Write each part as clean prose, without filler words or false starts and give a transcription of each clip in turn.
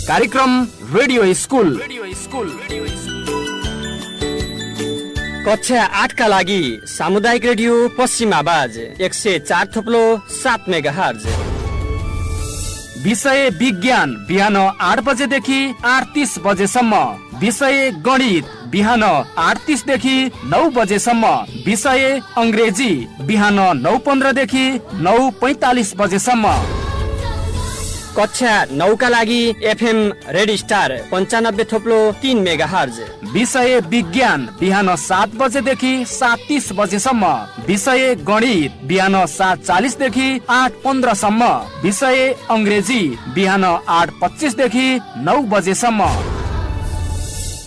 कार्यक्रम radio school. कक्षा 8 का लागि सामुदायिक रेडियो पश्चिम आवाज 104.7 मेगाहर्ज। विषय विज्ञान बिहान 8 बजेदेखि 8:30 बजेसम्म। विषय गणित बिहान 8:30 देखि 9 बजेसम्म। विषय अंग्रेजी बिहान 9:15 देखि 9:45 बजेसम्म। कक्षा 9 का लागि एफएम रेड स्टार 95.3 मेगाहर्ज। विषय विज्ञान बिहान 7 बजेदेखि 7:30 बजेसम्म। विषय गणित बिहान 7:40 देखि 8:15 सम्म। विषय अंग्रेजी बिहान 8:25 देखि 9 बजेसम्म।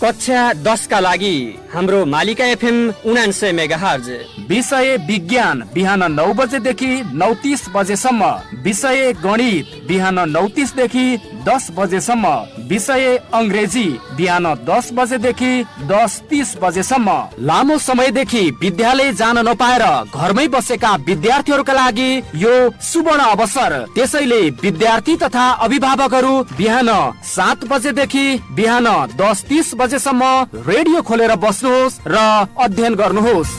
कक्षा 10 का लागि हाम्रो मालिका एफएम 99 मेगाहर्ज। विषय विज्ञान बिहान 9 बजेदेखि 9:30 बजेसम्म। विषय गणित बिहान 9:30 देखि 10 बजेसम्म। विषय अंग्रेजी बिहान 10 बजेदेखि 10:30 बजेसम्म। लामो समयदेखि विद्यालय जान नपाएर घरमै बसेका विद्यार्थीहरूका लागि यो सुवर्ण अवसर। त्यसैले विद्यार्थी तथा अभिभावकहरू बिहान 7 बजेदेखि बिहान 10:30 बजेसम्म रेडियो खोलेर बस्नुहोस् र अध्ययन गर्नुहोस्।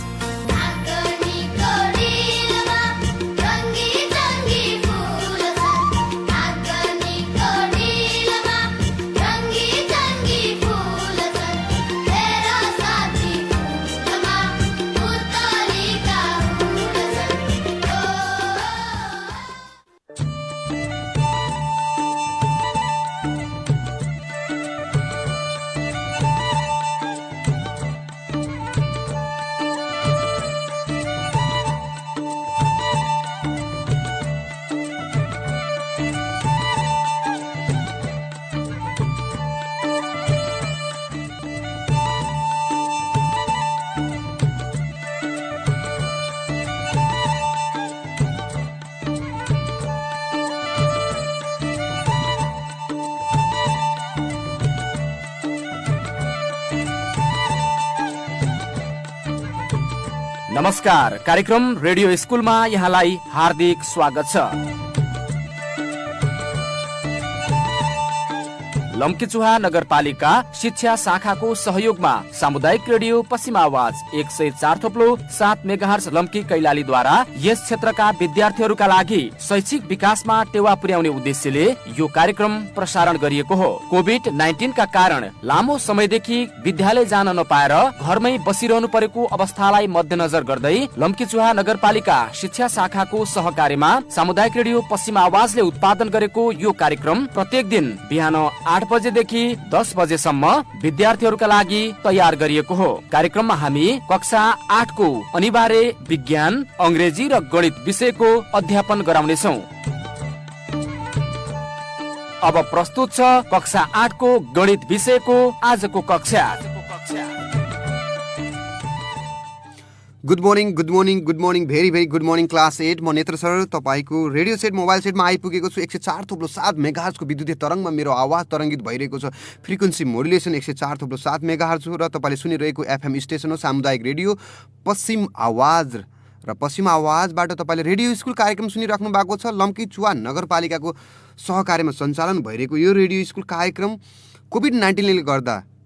नमस्कार, कार्यक्रम रेडियो स्कुलमा यहाँलाई हार्दिक स्वागत छ। लम्कीचुहा नगरपालिका शिक्षा शाखाको सहयोगमा सामुदायिक रेडियो पश्चिम आवाज 104.7 मेगाहर्ज लम्की कैलालीद्वारा यस क्षेत्रका विद्यार्थीहरूका लागि शैक्षिक विकासमा टेवा पुर्याउने उद्देश्यले यो कार्यक्रम प्रसारण गरिएको हो। कोभिड-19 का कारण लामो समयदेखि विद्यालय जान नपाएर घरमै बसिरहनु परेको अवस्थालाई मध्यनजर गर्दै लम्कीचुहा नगरपालिका शिक्षा शाखाको सहकार्यमा सामुदायिक रेडियो पश्चिम आवाजले उत्पादन गरेको यो कार्यक्रम प्रत्येक दिन बिहान 8 बजेदेखि 10 बजेसम्म विद्यार्थीहरूका लागि तयार गरिएको हो। कार्यक्रममा हामी कक्षा 8 को अनिवार्य विज्ञान, अंग्रेजी र गणित विषयको अध्यापन गराउनेछौँ। अब प्रस्तुत छ कक्षा 8 को गणित विषयको आजको कक्षा। Good morning very good morning class 8। म नेत्र सर तपाईँको रेडियो सेट मोबाइल सेटमा आइपुगेको छु। 104.7 मेगाहर्जको विद्युतीय तरङ्गमा मेरो आवाज तरङ्गित भइरहेको छ। फ्रिक्वेन्सी मोडुलेसन 104.7 मेगाहर्ज हो र तपाईँले सुनिरहेको एफएम स्टेसन हो सामुदायिक रेडियो पश्चिम आवाज। र पश्चिम आवाजबाट तपाईँले रेडियो स्कुल कार्यक्रम सुनिराख्नु भएको छ। लम्कीचुहा नगरपालिकाको सहकार्यमा सञ्चालन भइरहेको यो रेडियो स्कुल कार्यक्रम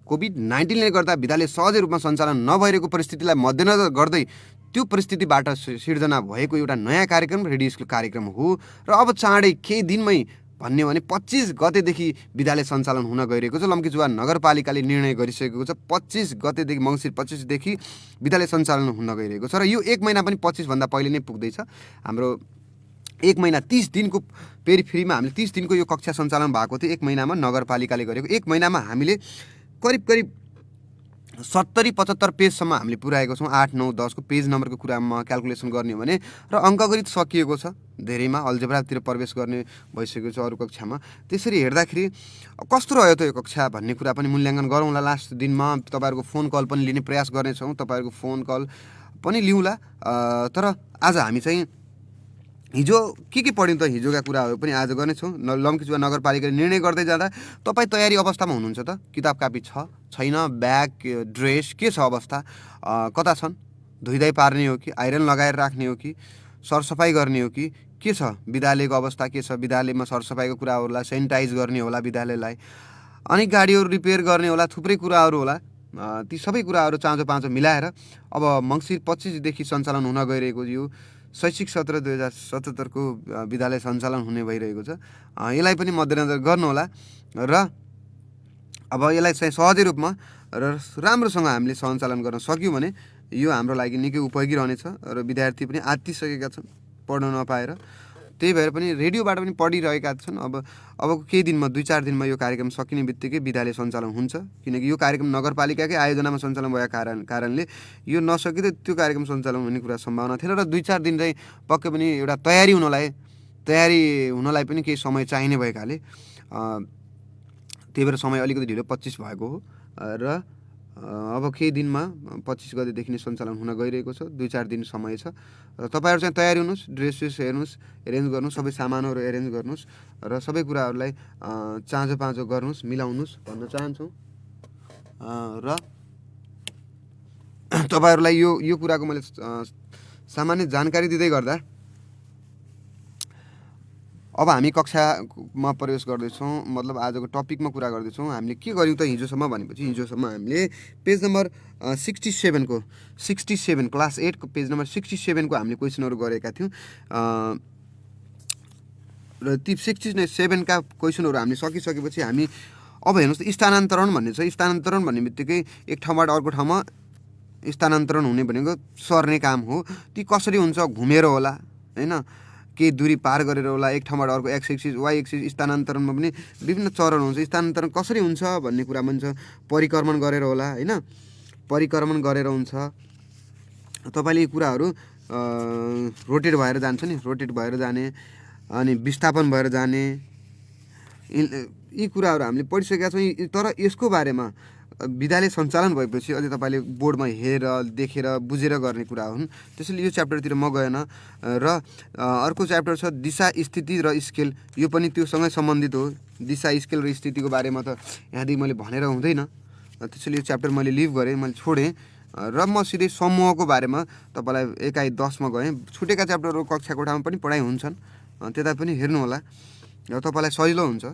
कोभिड-19ले गर्दा विद्यालय सहजै रूपमा सञ्चालन नभइरहेको परिस्थितिलाई मध्यनजर गर्दै त्यो परिस्थितिबाट सिर्जना भएको एउटा नयाँ कार्यक्रम रेडियो स्कुल कार्यक्रम हो। र अब चाँडै केही दिनमै भन्यो भने 25 गतेदेखि विद्यालय सञ्चालन हुन गइरहेको छ। लम्कीचुहा नगरपालिकाले निर्णय गरिसकेको छ 25 गतेदेखि मङ्सिर 25देखि विद्यालय सञ्चालन हुन गइरहेको छ। र यो एक महिना पनि 25 भन्दा पहिले नै पुग्दैछ। हाम्रो एक महिना 30 दिनको पेरिफेरीमा हामीले 30 दिनको यो कक्षा सञ्चालन भएको थियो। एक महिनामा नगरपालिकाले गरेको एक महिनामा हामीले करिब 70-75 पेजसम्म हामीले पुर्याएको छौँ। 8, 9, 10 को पेज नम्बरको कुरामा क्यालकुलेसन गर्ने हो भने र अङ्कगणित सकिएको छ। धेरैमा अल्जेब्रातिर प्रवेश गर्ने भइसकेको छ अरू कक्षामा। त्यसरी हेर्दाखेरि कस्तो रह्यो त यो कक्षा भन्ने कुरा पनि मूल्याङ्कन गरौँला। लास्ट दिनमा तपाईँहरूको फोन कल पनि लिने प्रयास गर्नेछौँ। तपाईँहरूको फोन कल पनि लिउँला। तर आज हामी चाहिँ हिजो के पढ्यौँ त हिजोका कुराहरू पनि आज गर्नेछौँ। लम्कीचुहा नगरपालिकाले निर्णय गर्दै जाँदा तपाईँ तयारी अवस्थामा हुनुहुन्छ त? किताब कापी छ छैन? ब्याग ड्रेस के छ अवस्था? कता छन्? धुइधाइ पार्ने हो कि आइरन लगाएर राख्ने हो कि सरसफाइ गर्ने हो कि के छ विद्यालयको अवस्था के छ, विद्यालयमा सरसफाइको कुरा होला, सेनिटाइज गर्ने होला विद्यालयलाई, अनि गाडीहरू रिपेयर गर्ने होला, थुप्रै कुराहरू होला। ती सबै कुराहरू चाँजो पाँचो मिलाएर अब मङ्सिर 25देखि सञ्चालन हुन गइरहेको यो शैक्षिक सत्र 2077 को विद्यालय सञ्चालन हुने भइरहेको छ। यसलाई पनि मध्यनजर गर्नुहोला र अब यसलाई चाहिँ सहजै रूपमा र राम्रोसँग हामीले सञ्चालन गर्न सक्यौँ भने यो हाम्रो लागि निकै उपयोगी रहनेछ र विद्यार्थी पनि आत्तिसकेका छन् पढ्न नपाएर। त्यही भएर पनि रेडियोबाट पनि पढिरहेका छन्। अबको केही दिनमा 2-4 दिनमा यो कार्यक्रम सकिने बित्तिकै विद्यालय सञ्चालन हुन्छ, किनकि यो कार्यक्रम नगरपालिकाकै आयोजनामा सञ्चालन भएको कारणले यो नसकिँदै त्यो कार्यक्रम सञ्चालन हुने कुरा सम्भावना थिएन र 2-4 दिन चाहिँ पक्कै पनि एउटा तयारी हुनलाई पनि केही समय चाहिने भएकाले त्यही भएर समय अलिकति ढिलो 25 भएको हो र अब केही दिनमा 25 गतेदेखि नै सञ्चालन हुन गइरहेको छ। 2-4 दिन समय छ र तपाईँहरू चाहिँ तयारी हुनुहोस्, ड्रेसेस हेर्नुहोस्, एरेन्ज गर्नुहोस्, सबै सामानहरू एरेन्ज गर्नुहोस् र सबै कुराहरूलाई चाँजो पाँचो गर्नुहोस्, मिलाउनुहोस् भन्न चाहन्छौँ। र तपाईँहरूलाई यो कुराको मैले सामान्य जानकारी दिँदै गर्दा अब हामी कक्षामा प्रवेश गर्दैछौँ, मतलब आजको टपिकमा कुरा गर्दैछौँ। हामीले के गर्यौँ त हिजोसम्म भनेपछि हिजोसम्म हामीले पेज नम्बर 67 क्लास 8 को पेज नम्बर 67 को हामीले क्वेसनहरू गरेका थियौँ र ती 67 का क्वेसनहरू हामीले सकिसकेपछि हामी अब हेर्नुहोस् त स्थानान्तरण भन्ने छ। स्थानान्तरण भन्ने बित्तिकै एक ठाउँबाट अर्को ठाउँमा स्थानान्तरण हुने भनेको सर्ने काम हो। ती कसरी हुन्छ? घुमेर होला, हैन, केही दूरी पार गरेर होला, एक ठाउँबाट अर्को एक्स एक्सिस वाइ एक्सिस। स्थानान्तरणमा पनि विभिन्न चरण हुन्छ। स्थानान्तरण कसरी हुन्छ भन्ने कुरा पनि छ। परिक्रमण गरेर होला, हैन, परिक्रमण गरेर हुन्छ। तपाईँले यी कुराहरू रोटेट भएर जान्छ नि, रोटेट भएर जाने अनि विस्थापन भएर जाने, यी कुराहरू हामीले पढिसकेका छौँ। तर यसको बारेमा विद्यालय सञ्चालन भएपछि अझै तपाईँले बोर्डमा हेरेर देखेर बुझेर गर्ने कुरा हुन्। त्यसैले यो च्याप्टरतिर म गएन। र अर्को च्याप्टर छ दिशा, स्थिति र स्केल। यो पनि त्योसँगै सम्बन्धित हो। दिशा, स्केल र स्थितिको बारेमा त यहाँदेखि मैले भनेर हुँदैन, त्यसैले यो च्याप्टर मैले लिभ गरेँ, मैले छोडेँ र म सिधै समूहको बारेमा तपाईँलाई एकाइ 10 मा गएँ। छुटेका च्याप्टरहरू कक्षा कोठामा पनि पढाइ हुन्छन्, त्यता पनि हेर्नुहोला र तपाईँलाई सजिलो हुन्छ।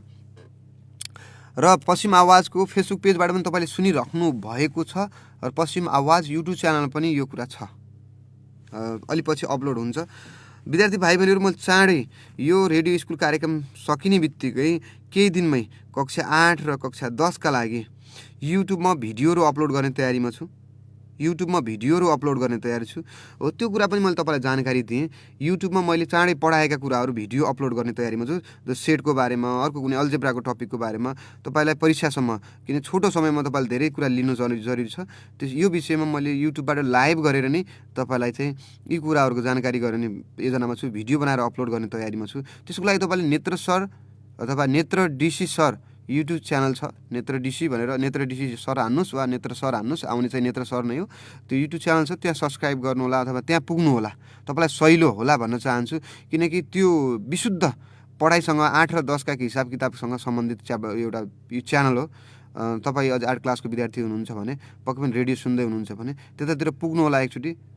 र पश्चिम आवाजको फेसबुक पेजबाट पनि तपाईँले सुनिराख्नु भएको छ र पश्चिम आवाज युट्युब च्यानल पनि यो कुरा छ, अलि पछि अपलोड हुन्छ। विद्यार्थी भाइ बहिनीहरू, म चाँडै यो रेडियो स्कुल कार्यक्रम सकिने बित्तिकै केही दिनमै कक्षा 8 र कक्षा 10 का लागि युट्युबमा भिडियोहरू अपलोड गर्ने तयारीमा छु। युट्युबमा भिडियोहरू अपलोड गर्ने तयारी छु। हो, त्यो कुरा पनि मैले तपाईँलाई जानकारी दिएँ। युट्युबमा मैले चाँडै पढाएका कुराहरू भिडियो अपलोड गर्ने तयारीमा छु। जो सेटको बारेमा, अर्को कुनै अल्जेब्राको टपिकको बारेमा तपाईँलाई परीक्षासम्म, किन छोटो समयमा तपाईँले धेरै कुरा लिनु जरुरी छ, यो विषयमा मैले युट्युबबाट लाइभ गरेर नै तपाईँलाई चाहिँ यी कुराहरूको जानकारी गर्ने योजनामा छु। भिडियो बनाएर अपलोड गर्ने तयारीमा छु। त्यसको लागि तपाईँले नेत्र सर अथवा नेत्र डिसी सर युट्युब च्यानल छ, नेत्र डिसी भनेर नेत्र डिसी सर हान्नुहोस् वा नेत्र सर हान्नुहोस्, आउने चाहिँ नेत्र सर नै हो। त्यो युट्युब च्यानल छ, त्यहाँ सब्सक्राइब गर्नु होला अथवा त्यहाँ पुग्नु होला, तपाईँलाई सहिलो होला भन्न चाहन्छु। किनकि त्यो विशुद्ध पढाइसँग 8 र 10 का हिसाब किताबसँग सम्बन्धित एउटा यो च्यानल हो। तपाईँ अझ 8 क्लासको विद्यार्थी हुनुहुन्छ भने, पक्कै पनि रेडियो सुन्दै हुनुहुन्छ भने त्यतातिर पुग्नु होला एकचोटि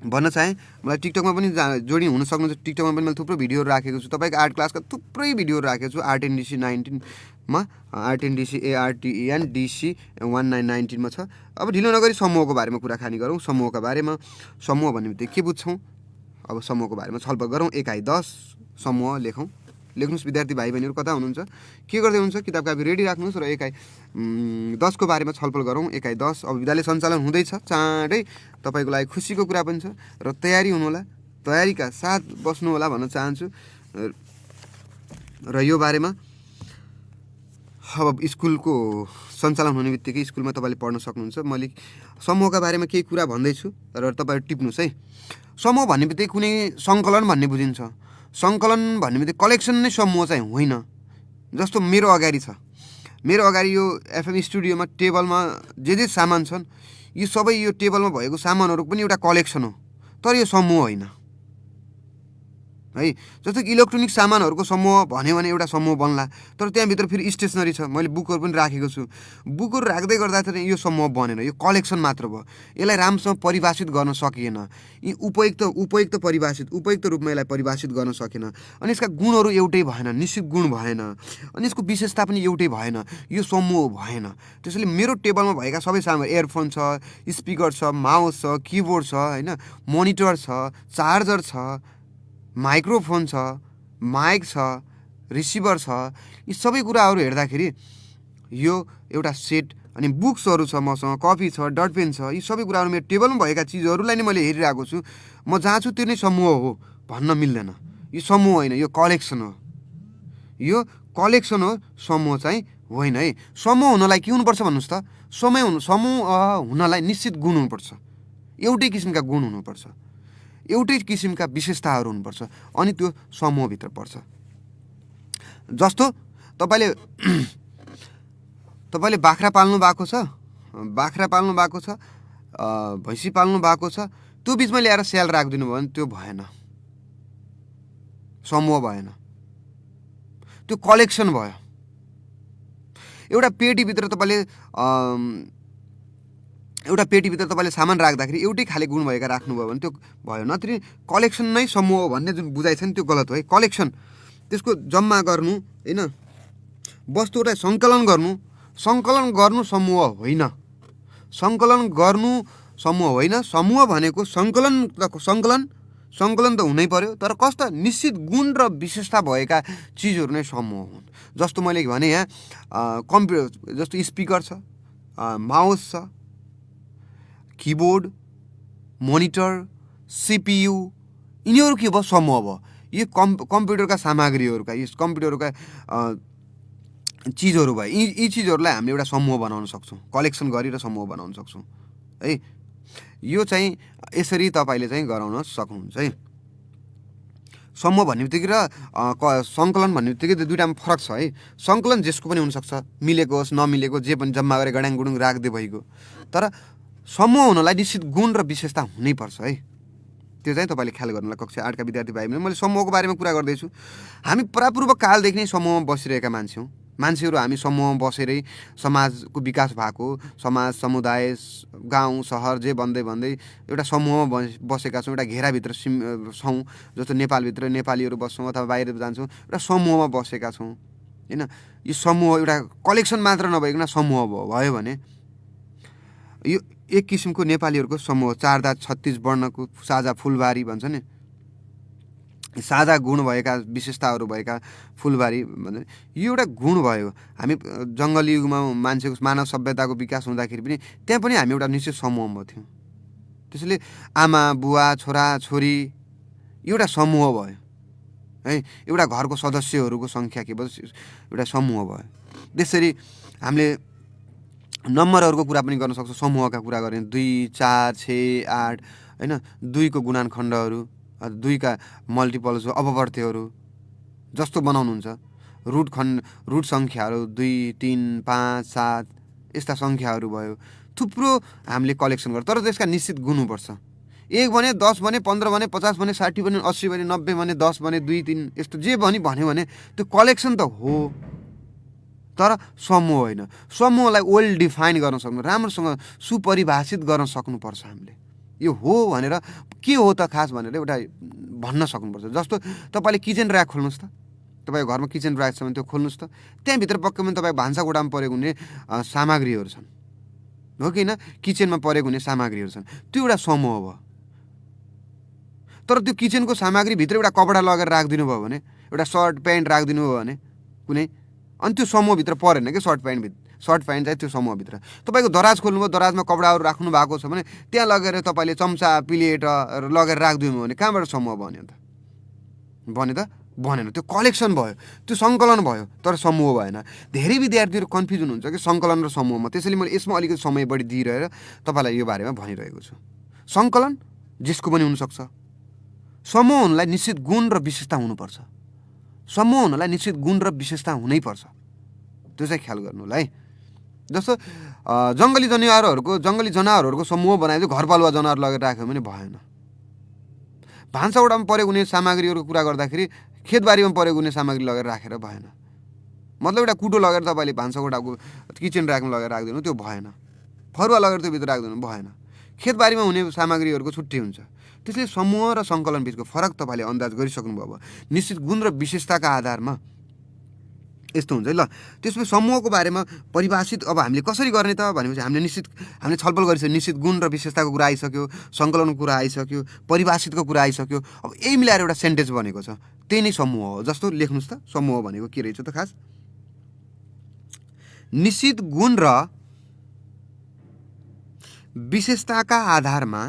भन्न चाहेँ। मलाई टिकटकमा पनि जोडिन हुन सक्नुहुन्छ। टिकटकमा पनि मैले थुप्रो भिडियोहरू राखेको छु, तपाईँको 8 क्लासका थुप्रै भिडियोहरू राखेको छु। आरटिएनडिसी 19 मा, आरटिएनडिसी ARTENDC 1919 मा छ। अब ढिलो नगरी समूहको बारेमा कुराकानी गरौँ। समूहका बारेमा, समूह भन्ने बित्तिकै के बुझ्छौँ? अब समूहको बारेमा छलफल गरौँ। एकाइ 10 समूह लेखौँ। लेख्नुहोस् विद्यार्थी भाइ बहिनीहरू, कता हुनुहुन्छ, के गर्दै हुनुहुन्छ, किताब कापी रेडी राख्नुहोस् र एकाइ 10 को बारेमा छलफल गरौँ। एकाइ 10 अब विद्यालय सञ्चालन हुँदैछ, चाँडै तपाईँको लागि खुसीको कुरा पनि छ र तयारी हुनुहोला, तयारीका साथ बस्नु होला भन्न चाहन्छु। र यो बारेमा अब स्कुलको सञ्चालन हुने बित्तिकै स्कुलमा तपाईँले पढ्न सक्नुहुन्छ। मैले समूहका बारेमा केही कुरा भन्दैछु र तपाईँहरू टिप्नुहोस् है। समूह भन्ने बित्तिकै कुनै सङ्कलन भन्ने बुझिन्छ। सङ्कलन भन्ने बित्तिकै कलेक्सन नै समूह चाहिँ होइन। जस्तो मेरो अगाडि छ, मेरो अगाडि यो एफएम स्टुडियोमा टेबलमा जे सामान छन्, यो सबै यो टेबलमा भएको सामानहरू पनि एउटा कलेक्सन हो, तर यो समूह होइन। है। जस्तो कि इलेक्ट्रोनिक सामानहरूको समूह भन्यो भने एउटा समूह बन्ला, तर त्यहाँभित्र फेरि स्टेसनरी छ, मैले बुकहरू पनि राखेको छु। बुकहरू राख्दै गर्दाखेरि यो समूह बनेन, यो कलेक्सन मात्र भयो। यसलाई राम्रोसँग परिभाषित गर्न सकिएन, यी उपयुक्त रूपमा यसलाई परिभाषित गर्न सकेन। अनि यसका गुणहरू एउटै भएन, निश्चित गुण भएन, अनि यसको विशेषता पनि एउटै भएन, यो समूह भएन। त्यसैले मेरो टेबलमा भएका सबै सामान, इयरफोन छ, स्पिकर छ, माउस छ, किबोर्ड छ, होइन, मोनिटर छ, चार्जर छ, माइक्रोफोन छ, माइक छ, रिसिभर छ, यी सबै कुराहरू हेर्दाखेरि यो एउटा सेट। अनि बुक्सहरू छ मसँग, कपी छ, डटपेन छ, यी सबै कुराहरू मेरो टेबलमा भएका चिजहरूलाई नै मैले हेरिरहेको छु। म जहाँ छु त्यो नै समूह हो भन्न मिल्दैन। यो समूह होइन, यो कलेक्सन हो, यो कलेक्सन हो, समूह चाहिँ होइन है। समूह हुनलाई के हुनुपर्छ भन्नुहोस् त? समूह हुनलाई निश्चित गुण हुनुपर्छ, एउटै किसिमका गुण हुनुपर्छ, एउटै किसिमका विशेषताहरू हुनुपर्छ, अनि त्यो समूहभित्र पर्छ। जस्तो तपाईँले बाख्रा पाल्नु भएको छ, भैँसी पाल्नु भएको छ, त्यो बिचमा ल्याएर स्याल राखिदिनु भयो भने त्यो भएन, समूह भएन, त्यो कलेक्सन भयो। एउटा पेटीभित्र तपाईँले सामान राख्दाखेरि एउटै खाले गुण भएका राख्नुभयो भने त्यो भयो, नत्र कलेक्सन नै समूह हो भन्ने जुन बुझाइ छ नि त्यो गलत हो है। कलेक्सन त्यसको जम्मा गर्नु, होइन, वस्तुहरूलाई सङ्कलन गर्नु समूह होइन, समूह भनेको सङ्कलन त हुनै पर्यो, तर कस्ता निश्चित गुण र विशेषता भएका चिजहरू नै समूह हुन्। जस्तो मैले भने यहाँ कम्प्युटर, जस्तो स्पिकर छ, माउस छ, किबोर्ड, मोनिटर, सिपियु, यिनीहरू के भयो? समूह भयो। यो कम्प्युटरका सामग्रीहरूका, यस कम्प्युटरका चिजहरू भयो। यी चिजहरूलाई हामीले एउटा समूह बनाउन सक्छौँ, कलेक्सन गरेर समूह बनाउन सक्छौँ है। यो चाहिँ यसरी तपाईँले चाहिँ गराउन सक्नुहुन्छ है। समूह भन्ने बित्तिकै र सङ्कलन भन्ने बित्तिकै दुईवटामा फरक छ है। सङ्कलन जेसको पनि हुनसक्छ, मिलेको होस् नमिलेको, जे पनि जम्मा गरेर गडाङ गुडुङ राख्दै भइगयो, तर समूह हुनलाई निश्चित गुण र विशेषता हुनैपर्छ है। त्यो चाहिँ तपाईँले ख्याल गर्नुलाई। कक्षा 8 का विद्यार्थी भाइ मैले समूहको बारेमा कुरा गर्दैछु। हामी परापूर्व कालदेखि नै समूहमा बसिरहेका मान्छेहरू हामी समूहमा बसेरै समाजको विकास भएको, समाज, समुदाय, गाउँ, सहर जे भन्दै एउटा समूहमा बसेका छौँ, एउटा घेराभित्र छौँ। जस्तो नेपालभित्र नेपालीहरू बस्छौँ अथवा बाहिर जान्छौँ, एउटा समूहमा बसेका छौँ, होइन। यो समूह एउटा कलेक्सन मात्र नभइकन समूह भयो भने यो एक किसिमको नेपालीहरूको समूह, 4 दाँत 36 वर्णको साझा फुलबारी भन्छ नि, साझा गुण भएका विशेषताहरू भएका फुलबारी भन्छ, यो एउटा गुण भयो। हामी जङ्गली युगमा मान्छेको मानव सभ्यताको विकास हुँदाखेरि पनि त्यहाँ पनि हामी एउटा निश्चित समूहमा थियौँ। त्यसैले आमा बुवा छोरा छोरी एउटा समूह भयो है। एउटा घरको सदस्यहरूको सङ्ख्या के भयो? एउटा समूह भयो। त्यसरी हामीले नम्बरहरूको कुरा पनि गर्न सक्छौँ। समूहका कुरा गरेँ 2, 4, 6, 8 होइन, 2 को गुणनखण्डहरू, 2 का मल्टिपल्स, अपवर्त्यहरू जस्तो बनाउनुहुन्छ। रुट सङ्ख्याहरू 2, 3, 5, 7 यस्ता सङ्ख्याहरू भयो। थुप्रो हामीले कलेक्सन गर्छ, तर त्यसका निश्चित गुण हुनुपर्छ। 1 भने 10 भने 15 भने 50 भने 60 भने 80 भने 90 भने 10 भने 2, 3 यस्तो जे भन्यो भने त्यो कलेक्सन त हो, तर समूह होइन। समूहलाई वेल डिफाइन गर्न सक्नु, राम्रोसँग सुपरिभाषित गर्न सक्नुपर्छ हामीले। यो हो भनेर के हो त खास भनेर एउटा भन्न सक्नुपर्छ। जस्तो तपाईँले किचन ऱ्याक खोल्नुहोस् त, तपाईँको घरमा किचन ऱ्याक छ भने त्यो खोल्नुहोस् त, त्यहाँभित्र पक्कै पनि तपाईँको भान्साकोठामा परेको हुने सामग्रीहरू छन्, हो कि होइन? किचनमा परेको हुने सामग्रीहरू छन्, त्यो एउटा समूह भयो। तर त्यो किचनको सामग्रीभित्र एउटा कपडा लगेर राखिदिनु भयो भने, एउटा सर्ट प्यान्ट राखिदिनु भयो भने कुनै, अनि त्यो समूहभित्र परेन कि सर्ट प्यान्ट चाहिँ त्यो समूहभित्र। तपाईँको दराज खोल्नुभयो, दराजमा कपडाहरू राख्नु भएको छ भने त्यहाँ लगेर तपाईँले चम्चा प्लेट लगेर राखिदिनु भने कहाँबाट समूह बन्यो त? बनेन। त्यो कलेक्सन भयो, त्यो सङ्कलन भयो, तर समूह भएन। धेरै विद्यार्थीहरू कन्फ्युज हुनुहुन्छ कि सङ्कलन र समूहमा। त्यसैले मैले यसमा अलिकति समय बढी दिइरहेर तपाईँलाई यो बारेमा भनिरहेको छु। सङ्कलन जेसको पनि हुनसक्छ, समूह हुनलाई निश्चित गुण र विशेषता हुनुपर्छ। समूह हुनलाई निश्चित गुण र विशेषता हुनैपर्छ, त्यो चाहिँ ख्याल गर्नु होला है। जस्तो जङ्गली जनावरहरूको समूह बनायो, घरपालुवा जनावर लगेर राख्यो भने भएन। भान्साकोठामा प्रयोग हुने सामग्रीहरूको कुरा गर्दाखेरि खेतबारीमा प्रयोग हुने सामग्री लगेर राखेर भएन। मतलब एउटा कुटो लगेर तपाईँले भान्साकोठाको किचन ऱ्याकमा लगेर राख्दिनु त्यो भएन, फरुवा लगेर त्यो भित्र राख्दिनु भएन। खेतबारीमा हुने सामग्रीहरूको छुट्टै हुन्छ। त्यसले समूह र सङ्कलन बिचको फरक तपाईँले अन्दाज गरिसक्नुभयो। अब निश्चित गुण र विशेषताका आधारमा यस्तो हुन्छ है। ल त्यसपछि समूहको बारेमा परिभाषित अब हामीले कसरी गर्ने त भनेपछि हामीले छलफल गरिसक्यो। निश्चित गुण र विशेषताको कुरा आइसक्यो, सङ्कलनको कुरा आइसक्यो, परिभाषितको कुरा आइसक्यो। अब यही मिलाएर एउटा सेन्टेन्स बनेको छ, त्यही नै समूह हो। जस्तो लेख्नुहोस् त, समूह भनेको के रहेछ त खास? निश्चित गुण र विशेषताका आधारमा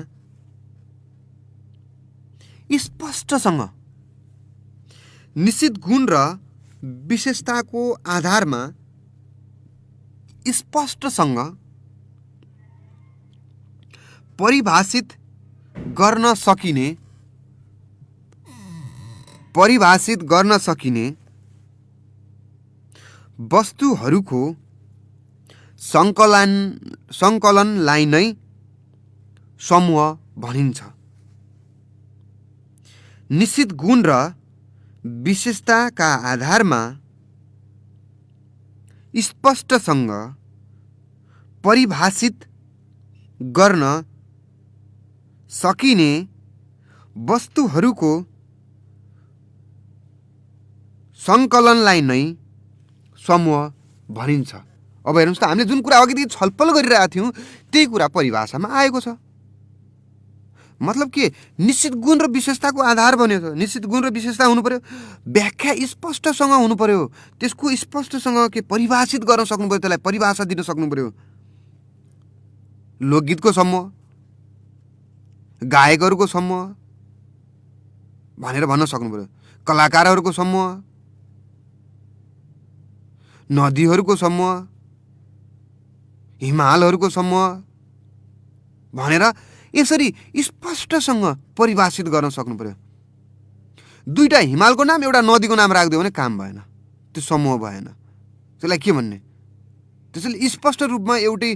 स्पष्टसँग, निश्चित गुण र विशेषताको आधारमा स्पष्टसँग परिभाषित गर्न सकिने वस्तुहरूको सङ्कलनलाई नै समूह भनिन्छ। निश्चित गुण र विशेषताका आधारमा स्पष्टसँग परिभाषित गर्न सकिने वस्तुहरूको सङ्कलनलाई नै समूह भनिन्छ। अब हेर्नुहोस् त, हामीले जुन कुरा अघिदेखि छलफल गरिरहेका थियौँ त्यही कुरा परिभाषामा आएको छ। मतलब के? निश्चित गुण र विशेषताको आधार बन्यो छ। निश्चित गुण र विशेषता हुनु पर्यो, व्याख्या स्पष्टसँग हुनु पर्यो, त्यसको स्पष्टसँग के परिभाषित गर्न सक्नु पर्यो, त्यसलाई परिभाषा दिन सक्नु पर्यो। लोकगीतको समूह, गायकहरूको समूह भनेर भन्न सक्नु पर्यो, कलाकारहरूको समूह, नदीहरूको समूह, हिमालहरूको समूह भनेर यसरी स्पष्टसँग परिभाषित गर्न सक्नु पर्यो। दुईटा हिमालको नाम एउटा नदीको नाम राखिदियो भने काम भएन, त्यो समूह भएन। त्यसलाई के भन्ने? त्यसैले स्पष्ट रूपमा एउटै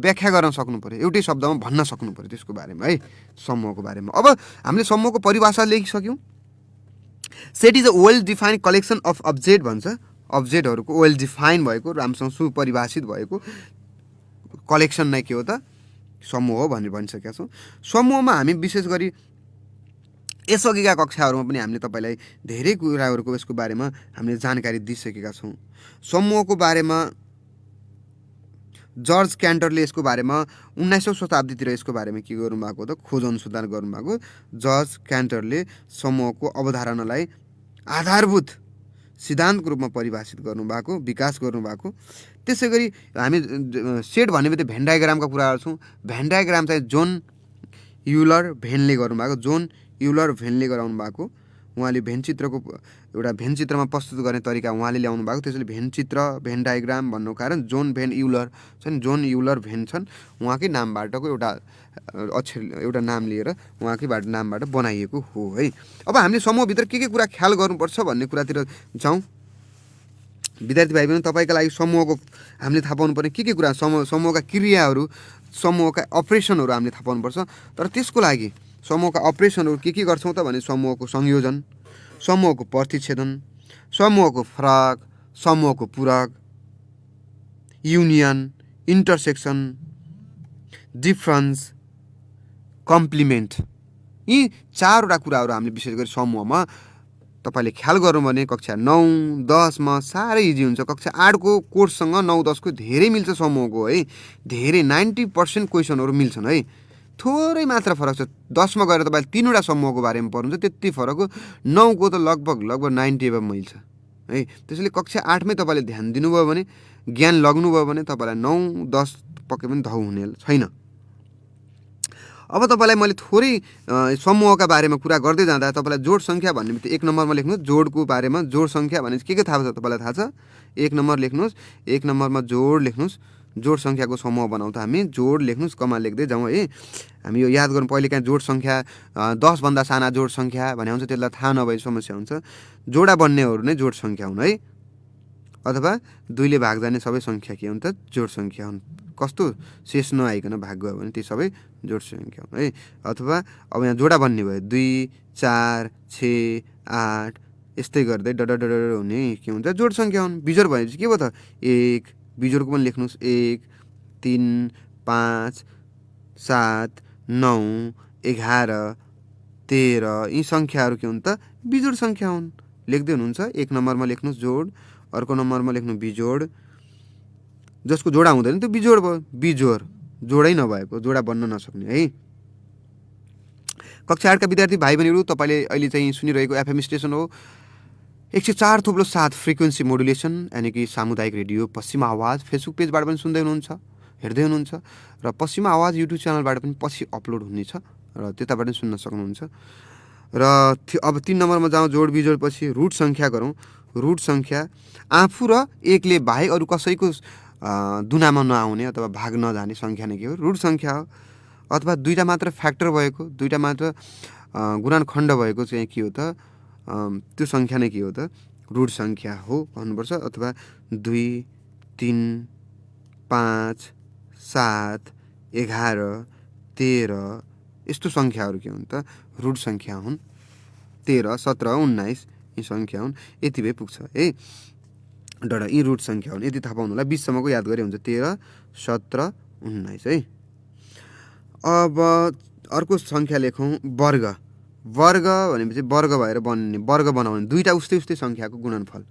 व्याख्या गर्न सक्नु पर्यो, एउटै शब्दमा भन्न सक्नु पर्यो त्यसको बारेमा है, समूहको बारेमा। अब हामीले समूहको परिभाषा लेखिसक्यौँ। Set is a well defined collection of object भन्छ। अब्जेक्टहरूको वेल डिफाइन भएको, राम्रोसँग सुपरिभाषित भएको कलेक्सन नै के हो त? समूह हो भनेर भनिसकेका छौँ। समूहमा हामी विशेष गरी यसअघिका कक्षाहरूमा पनि हामीले तपाईँलाई धेरै कुराहरूको यसको बारेमा हामीले जानकारी दिइसकेका छौँ। समूहको बारेमा जर्ज क्यान्टरले यसको बारेमा 19औं शताब्दीतिर यसको बारेमा के गर्नुभएको त? खोज अनुसन्धान गर्नुभएको। जर्ज क्यान्टरले समूहको अवधारणालाई आधारभूत सिद्धान्तको रूपमा परिभाषित गर्नुभएको, विकास गर्नुभएको। त्यसै गरी हामी सेट भन्ने बित्तिकै भेन डायग्रामका कुरा गर्छौँ। भेन डायग्राम चाहिँ जोन युलर भेनले गर्नुभएको, जोन युलर भेनले गराउनु भएको। उहाँले भेन चित्रमा प्रस्तुत गर्ने तरिका उहाँले ल्याउनु भएको। त्यसैले भेन चित्र, भेन डायग्राम भन्नुको कारण जोन भेन युलर छन्, जोन युलर भेन छन्। उहाँकै नामबाटको एउटा नाम लिएर उहाँकै नामबाट बनाइएको हो है। अब हामीले समूहभित्र के कुरा ख्याल गर्नुपर्छ भन्ने कुरातिर जाउँ। विद्यार्थी भाइ बहिनी, तपाईँका लागि समूहको हामीले थाहा पाउनुपर्ने के कुरा, समूहका क्रियाहरू, समूहका अपरेसनहरू हामीले थाहा पाउनुपर्छ। तर त्यसको लागि समूहका अपरेसनहरू के गर्छौँ त भने समूहको संयोजन, समूहको प्रतिच्छेदन, समूहको फरक, समूहको पूरक, युनियन, इन्टरसेक्सन, डिफरेन्स, कम्प्लिमेन्ट, यी चारवटा कुराहरू हामीले विशेष गरी समूहमा तपाईँले ख्याल गर्नु भने कक्षा 9, 10मा साह्रै इजी हुन्छ। कक्षा 8को कोर्ससँग 9, 10को धेरै मिल्छ समूहको है। धेरै 90% क्वेसनहरू मिल्छन् है। थोरै मात्र फरक छ। 10मा गएर तपाईँले 3वटा समूहको बारेमा पढ्नुहुन्छ, त्यति फरक हो। 9को त लगभग 90 एभब मिल्छ है। त्यसैले कक्षा 8मै तपाईँले ध्यान दिनुभयो भने, ज्ञान लग्नुभयो भने तपाईँलाई 9, 10 पक्कै पनि धौ हुने छैन। अब तपाईँलाई मैले थोरै समूहका बारेमा कुरा गर्दै जाँदा तपाईँलाई जोड सङ्ख्या भन्ने बित्तिकै 1 नम्बरमा लेख्नुहोस्। जोडको बारेमा जोड सङ्ख्या भने के थाहा छ तपाईँलाई? थाहा छ? 1 नम्बर लेख्नुहोस्। 1 नम्बरमा जोड लेख्नुहोस्। जोड सङ्ख्याको समूह बनाउँदा हामी जोड लेख्नुहोस्, कमा लेख्दै जाउँ है। हामी यो याद गर्नु, पहिले काहीँ जोड सङ्ख्या 10 भन्दा साना जोड सङ्ख्या भने हुन्छ, त्यसलाई थाहा नभए समस्या हुन्छ। जोडा बन्नेहरू नै जोड सङ्ख्या हुन् है, अथवा 2ले भाग जाने सबै सङ्ख्या के हुन् त? जोड सङ्ख्या हुन्। कस्तो शेष नआइकन भाग गयो भने ती सबै जोड सङ्ख्या हुन् है। अथवा अब यहाँ जोडा बन्ने भयो 2 4 6 8 यस्तै गर्दै डड हुने के हुन्छ जोड सङ्ख्या हुन्। बिजोड भनेपछि के भयो त 1 बिजोडको पनि लेख्नुहोस् 1 3 5 7 9 11 13 यी सङ्ख्याहरू के हुन् त बिजोड सङ्ख्या हुन्। लेख्दै हुनुहुन्छ 1 नम्बरमा लेख्नुहोस् जोड, अर्को नम्बरमा लेख्नु बिजोड, जसको जोडा हुँदैन त्यो बिजोड भयो। बिजोड जोडै नभएको जोडा बन्न नसक्ने है। कक्षा 8 का विद्यार्थी भाइ बहिनीहरू तपाईँले अहिले चाहिँ सुनिरहेको एफएम स्टेसन हो 104.7 फ्रिक्वेन्सी मोडुलेसन यानि कि सामुदायिक रेडियो पश्चिम आवाज। फेसबुक पेजबाट पनि सुन्दै हुनुहुन्छ, हेर्दै हुनुहुन्छ र पश्चिम आवाज युट्युब च्यानलबाट पनि पछि अपलोड हुनेछ र त्यताबाट पनि सुन्न सक्नुहुन्छ। र अब 3 नम्बरमा जाउँ जोड बिजोड पछि रुट सङ्ख्या गरौँ। रुट सङ्ख्या आफू र एकले बाहेक अरू कसैको दुनामा नआउने अथवा भाग नजाने सङ्ख्या नै के हो रुट सङ्ख्या हो। अथवा दुईवटा मात्र फ्याक्टर भएको, दुईवटा मात्र गुणनखण्ड भएको चाहिँ के हो त त्यो सङ्ख्या नै के हो त रुट सङ्ख्या हो भन्नुपर्छ। अथवा 2 3 5 7 11 13 यस्तो सङ्ख्याहरू के हुन् त रुट सङ्ख्या हुन्। 13 17 19 यी सङ्ख्या हुन्। यति भए पुग्छ है डडा यी रुट सङ्ख्या हुन्। यति थाहा पाउनु होला 20 सम्मको याद गरे हुन्छ 13 17 19 है। अब अर्को सङ्ख्या लेखौँ वर्ग। वर्ग भनेपछि वर्ग भएर बन्ने वर्ग बनाउने दुईवटा उस्तै उस्तै सङ्ख्याको गुणनफल,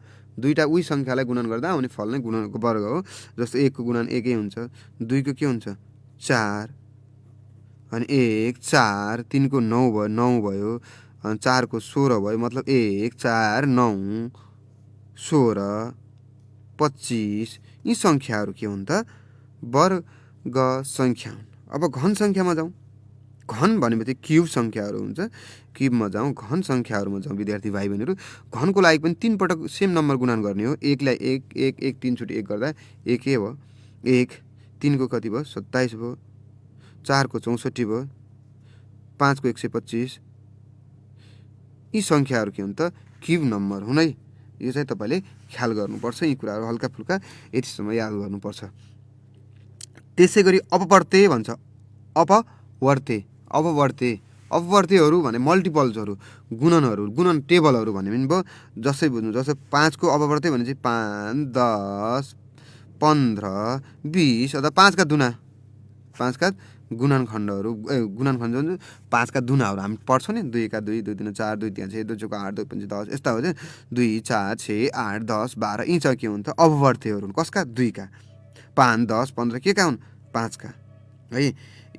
दुईवटा उही सङ्ख्यालाई गुणन गर्दा आउने फल नै गुणनको वर्ग हो। जस्तो 1 को गुणन 1 हुन्छ, 2 को के हुन्छ 4 अनि 1 4 3 को 9 भयो 9 भयो अनि 4 को 16 भयो मतलब 1 4 9 16 25 यी सङ्ख्याहरू के हुन् त वर्ग सङ्ख्या हुन्। अब घन सङ्ख्यामा जाउँ। घन भनेपछि क्युब सङ्ख्याहरू हुन्छ। क्युबमा जाउँ घन सङ्ख्याहरूमा जाउँ विद्यार्थी भाइ बहिनीहरू। घनको लागि पनि 3 पटक सेम नम्बर गुणन गर्ने हो। 1 लाई 1 1 1 3 चोटि 1 गर्दा 1 भयो 1 3 को कति भयो 27 भयो 4 को 64 भयो 5 को 125 यी सङ्ख्याहरू के हुन् त क्युब नम्बर हुन् है। यो चाहिँ तपाईँले ख्याल गर्नुपर्छ। यी कुराहरू हल्का फुल्का यतिसम्म याद गर्नुपर्छ। त्यसै गरी अपवर्ते भन्छ। अपवर्ते अपवर्ते अपवर्तेहरू भने मल्टिपल्सहरू गुणनहरू गुणन टेबलहरू भने पनि भयो। जसै बुझ्नु जस्तै 5 को अपवर्ते भने चाहिँ 5 10 15 20 अथवा 5 का दुना 5 का गुणनखण्डहरू गुणनखण्ड 5 का दुनाहरू हामी पढ्छौँ नि 2 का 2 2 3 4 2 3 6 2 4 8 2 5 10 यस्ता हो 2 4 6 8 10 12 यी चाहिँ के हुन्छ अपवर्तेहरू कसका 2 का 5 10 15 के का हुन् 5 का है।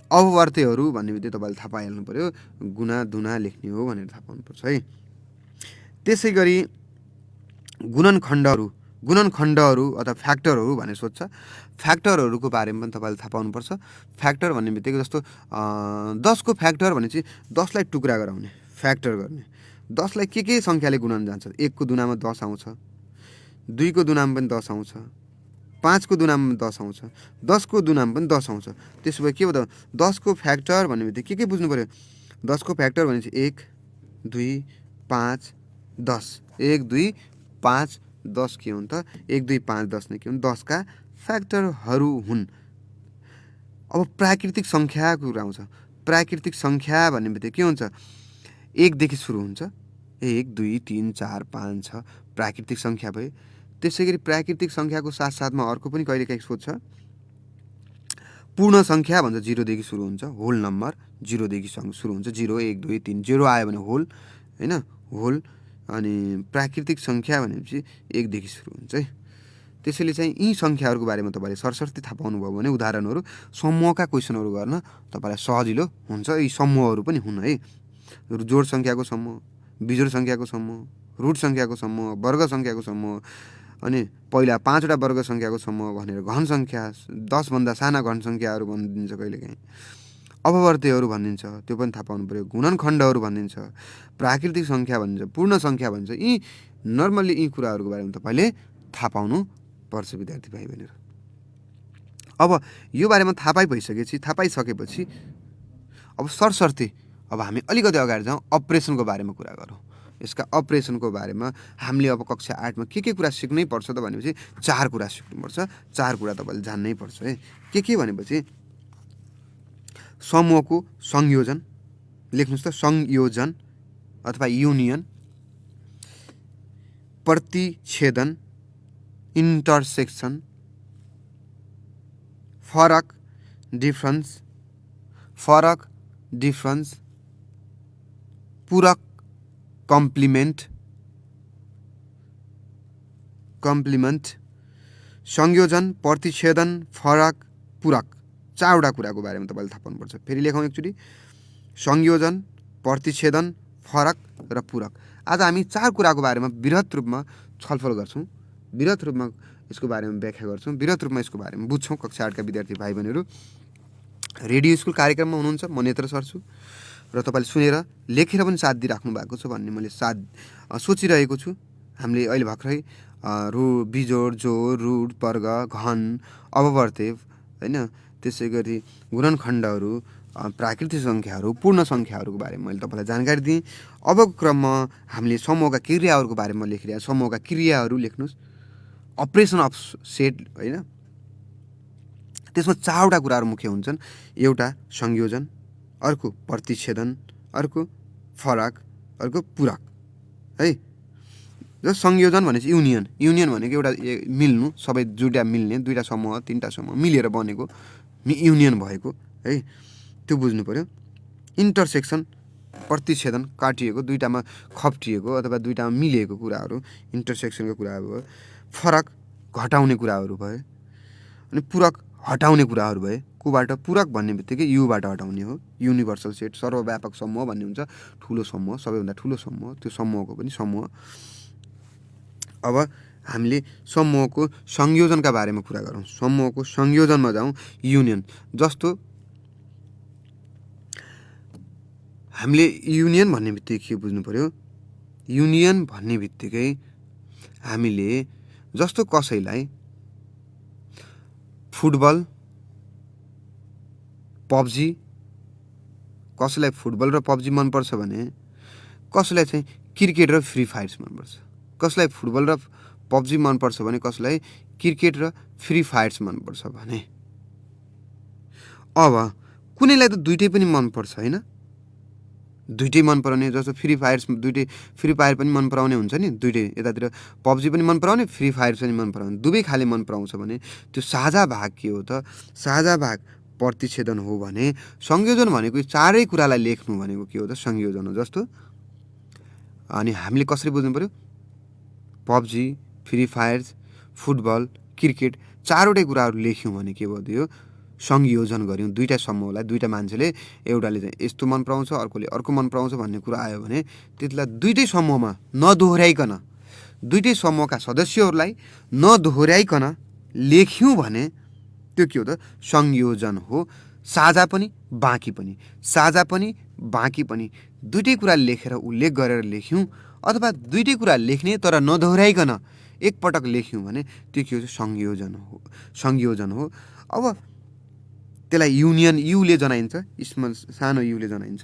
अपवर्तेहरू भन्ने बित्तिकै तपाईँले थाहा पाइहाल्नु पर्यो गुणा दुना लेख्ने हो भनेर थाहा पाउनुपर्छ है। त्यसै गरी गुणनखण्डहरू अथवा फ्याक्टरहरू भनेर सोध्छ। फ्याक्टरहरूको बारेमा पनि तपाईँले थाहा पाउनुपर्छ। फ्याक्टर भन्ने बित्तिकै जस्तो 10 को फ्याक्टर भने चाहिँ 10 लाई टुक्रा गराउने फ्याक्टर गर्ने। 10 लाई के सङ्ख्याले गुणन जान्छ 1 को दुनामा 10 आउँछ, 2 को दुनामा पनि 10 आउँछ, 5 को दुनामा 10 आउँछ, 10 को दुनामा पनि 10 आउँछ। त्यसो भए के हो त 10 को फ्याक्टर भन्ने बित्तिकै के बुझ्नु पर्यो 10 को फ्याक्टर भनेपछि 1 2 5 10 1 2 5 10 के हुन् त 1 2 5 10 नै के हुन् 10 का फ्याक्टरहरू हुन्। अब प्राकृतिक सङ्ख्याको कुरा आउँछ। प्राकृतिक सङ्ख्या भन्ने बित्तिकै के हुन्छ 1 देखि सुरु हुन्छ 1 2 3 4 5 6 प्राकृतिक सङ्ख्या भयो। त्यसै गरी प्राकृतिक सङ्ख्याको साथसाथमा अर्को पनि कहिलेकाहीँ सोध्छ पूर्ण सङ्ख्या भन्छ 0 देखि सुरु हुन्छ होल नम्बर 0 देखि सुरु हुन्छ 0 1 2 3 0 आयो भने होल हैन होल। अनि प्राकृतिक सङ्ख्या भनेपछि 1 देखि सुरु हुन्छ है। त्यसैले चाहिँ यी सङ्ख्याहरूको बारेमा तपाईँले सरसर्ती थाहा पाउनुभयो भने उदाहरणहरू समूहका क्वेसनहरू गर्न तपाईँलाई सजिलो हुन्छ। यी समूहहरू पनि हुन् है जोड सङ्ख्याको समूह, बिजोड सङ्ख्याको समूह, रुट सङ्ख्याको समूह, वर्ग सङ्ख्याको समूह अनि पहिला 5 वटा वर्ग सङ्ख्याको समूह भनेर घन सङ्ख्या 10 भन्दा साना घन सङ्ख्याहरू भनिदिन्छ कहिलेकाहीँ। अपवर्तेहरू भनिन्छ त्यो पनि थाहा पाउनु पर्यो। गुणनखण्डहरू भनिन्छ, प्राकृतिक सङ्ख्या भनिन्छ, पूर्ण सङ्ख्या भनिन्छ। यी नर्मल्ली यी कुराहरूको बारेमा तपाईँले थाहा पाउनु पर्छ विद्यार्थी भाइ बहिनीहरू। अब यो बारेमा थाहा पाइसकेपछि अब सरसर्ती अब हामी अलिकति अगाडि जाउँ अपरेसनको बारेमा कुरा गरौँ। यसका अपरेसनको बारेमा हामीले अब कक्षा 8मा के कुरा सिक्नै पर्छ त भनेपछि 4 कुरा सिक्नुपर्छ। 4 कुरा तपाईँले जान्नै पर्छ है। के भनेपछि समूहको संयोजन, लेख्नुहोस् त, संयोजन अथवा युनियन, प्रतिच्छेदन, इन्टरसेक्सन, फरक, डिफरेन्स, पूरक, कम्प्लिमेन्ट, संयोजन, प्रतिच्छेदन, फरक, पूरक, 4वटा कुराको बारेमा तपाईँले थाहा पाउनुपर्छ। फेरि लेखौँ एकचोटि, संयोजन, प्रतिच्छेदन, फरक र पूरक। आज हामी 4 कुराको बारेमा वृहत रूपमा छलफल गर्छौँ, वृहत रूपमा यसको बारेमा व्याख्या गर्छौँ, वृहत रूपमा यसको बारेमा बुझ्छौँ। कक्षा 8का विद्यार्थी भाइ बहिनीहरू रेडियो स्कुल कार्यक्रममा हुनुहुन्छ, म नेत्र सर छु र तपाईँले सुनेर लेखेर पनि साथ दिइराख्नु भएको छ भन्ने मैले सोचिरहेको छु। हामीले अहिले भर्खरै बिजोड, जोड, रुट, वर्ग, घन, अववर्तेव हैन, त्यसै गरी गुणनखण्डहरू, प्राकृतिक सङ्ख्याहरू, पूर्ण सङ्ख्याहरूको बारेमा मैले तपाईँलाई जानकारी दिएँ। अबको क्रममा हामीले समूहका क्रियाहरूको बारेमा लेखिरहेको, समूहका क्रियाहरू लेख्नुहोस्, अपरेसन अफ सेट हैन। त्यसमा 4वटा कुराहरू मुख्य हुन्छन्। एउटा संयोजन, अर्को प्रतिच्छेदन, अर्को फरक, अर्को पूरक है। जो संयोजन भनेपछि युनियन भनेको एउटा मिल्नु, सबै दुईटा मिल्ने, 2टा समूह 3टा समूह मिलेर बनेको युनियन भएको है, त्यो बुझ्नु पर्यो। इन्टरसेक्सन, प्रतिच्छेदन, काटिएको, 2टामा खप्टिएको अथवा 2टामा मिलेको कुराहरू इन्टरसेक्सनको कुराहरू भयो। फरक, घटाउने कुराहरू भयो। अनि पूरक, हटाउने कुराहरू भए। कोबाट? पूरक भन्ने बित्तिकै युबाट हटाउने हो। युनिभर्सल सेट, सर्वव्यापक समूह भन्ने हुन्छ, ठुलो समूह, सबैभन्दा ठुलो समूह, त्यो समूहको पनि समूह। अब हामीले समूहको संयोजनका बारेमा कुरा गरौँ। समूहको संयोजनमा जाउँ। युनियन, जस्तो हामीले युनियन भन्ने बित्तिकै के बुझ्नु पर्यो? युनियन भन्ने बित्तिकै हामीले जस्तो कसैलाई फुटबल, पब्जी, कसैलाई फुटबल र पब्जी मनपर्छ भने कसैलाई चाहिँ क्रिकेट र फ्री फायर्स मनपर्छ। कसैलाई फुटबल र पब्जी मनपर्छ भने कसैलाई क्रिकेट र फ्री फायर्स मनपर्छ भने। अब कुनैलाई त दुइटै पनि मनपर्छ होइन, दुइटै मन पराउने, जस्तो फ्री फायर पनि मन पराउने हुन्छ नि, दुइटै, यतातिर पब्जी पनि मन पराउने, फ्री फायर पनि मन पराउने, दुवै खाले मन पराउँछ भने त्यो साझा भाग के हो त? साझा भाग प्रतिच्छेदन हो भने संयोजन भनेको 4 कुरालाई लेख्नु भनेको के हो त? संयोजन हो। जस्तो अनि हामीले कसरी बुझ्नु पर्यो? PUBG, Free Fire, football, cricket 4वटै कुराहरू लेख्यौँ भने के भयो? संयोजन गऱ्यौँ। 2टा समूहलाई, 2टा मान्छेले, एउटाले चाहिँ यस्तो मन पराउँछ, अर्कोले अर्को मन पराउँछ भन्ने कुरा आयो भने त्यसलाई 2टै समूहमा नदोहोऱ्याइकन, 2टै समूहका सदस्यहरूलाई नदोहोऱ्याइकन लेख्यौँ भने त्यो के हो त? संयोजन हो। साझा पनि बाँकी पनि, साझा पनि बाँकी पनि 2टै कुरा लेखेर उल्लेख गरेर लेख्यौँ, अथवा 2टै कुरा लेख्ने तर नदोहोऱ्याइकन एकपटक लेख्यौँ भने त्यो के हो? संयोजन हो। अब त्यसलाई युनियन, युले जनाइन्छ, स्मल सानो युले जनाइन्छ।